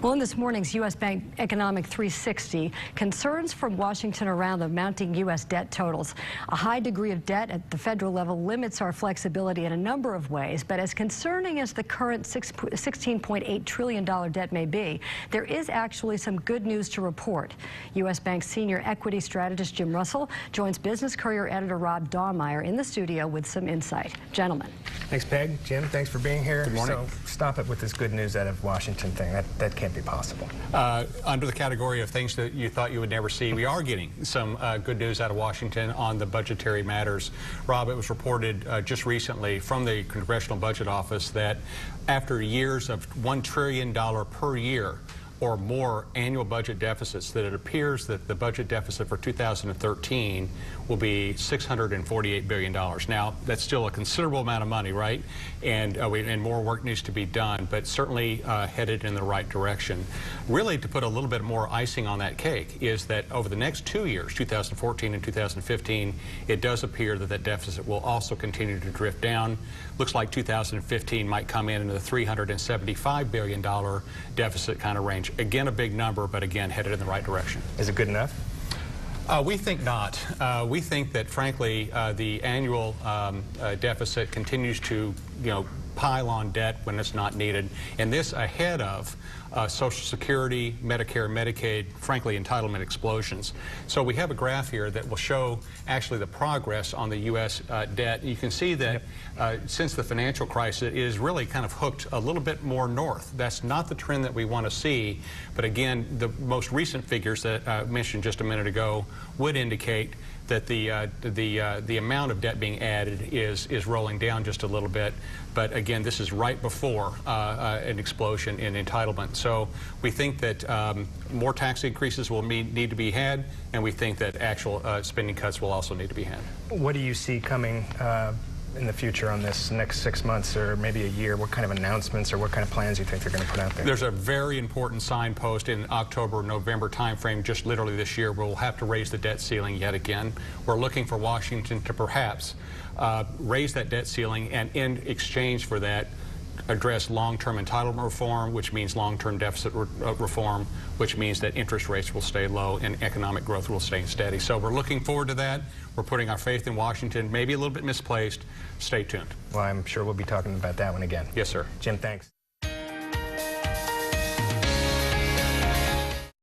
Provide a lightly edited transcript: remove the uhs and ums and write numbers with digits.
Well, in this morning's U.S. Bank Economic 360, concerns from Washington around the mounting U.S. debt totals. A high degree of debt at the federal level limits our flexibility in a number of ways, but as concerning as the current $16.8 trillion debt may be, there is actually some good news to report. U.S. Bank senior equity strategist Jim Russell joins Business Courier editor Rob Dahlmeyer in the studio with some insight. Gentlemen. Thanks, Peg. Jim, thanks for being here. Good morning. So stop it with this good news out of Washington thing. That can't be possible. Under the category of things that you thought you would never see, we are getting some good news out of Washington on the budgetary matters. Rob, it was reported just recently from the Congressional Budget Office that after years of $1 trillion per year or more annual budget deficits, that it appears that the budget deficit for 2013 will be $648 billion. Now, that's still a considerable amount of money, right? And more work needs to be done, but certainly headed in the right direction. Really, to put a little bit more icing on that cake is that over the next 2 years, 2014 and 2015, it does appear that that deficit will also continue to drift down. Looks like 2015 might come in the $375 billion deficit kind of range. Again, a big number, but again, headed in the right direction. Is it good enough? We think not. We think that, frankly, the annual deficit continues to, pile on debt when it's not needed, and this ahead of Social Security, Medicare, Medicaid, frankly, entitlement explosions. So we have a graph here that will show actually the progress on the U.S. debt. You can see that since the financial crisis, it is really kind of hooked a little bit more north. That's not the trend that we want to see, but again, the most recent figures that I mentioned just a minute ago would indicate that the amount of debt being added is rolling down just a little bit. But again, this is right before an explosion in entitlement. So we think that more tax increases will need to be had, and we think that actual spending cuts will also need to be had. What do you see coming in the future on this next 6 months or maybe a year? What kind of announcements or what kind of plans do you think they're going to put out there? There's a very important signpost in October, November timeframe, just literally this year, where we'll have to raise the debt ceiling yet again. We're looking for Washington to perhaps raise that debt ceiling and in exchange for that address long-term entitlement reform, which means long-term deficit reform, which means that interest rates will stay low and economic growth will stay steady. So we're looking forward to that. We're putting our faith in Washington, maybe a little bit misplaced. Stay tuned. Well, I'm sure we'll be talking about that one again. Yes, sir. Jim, thanks.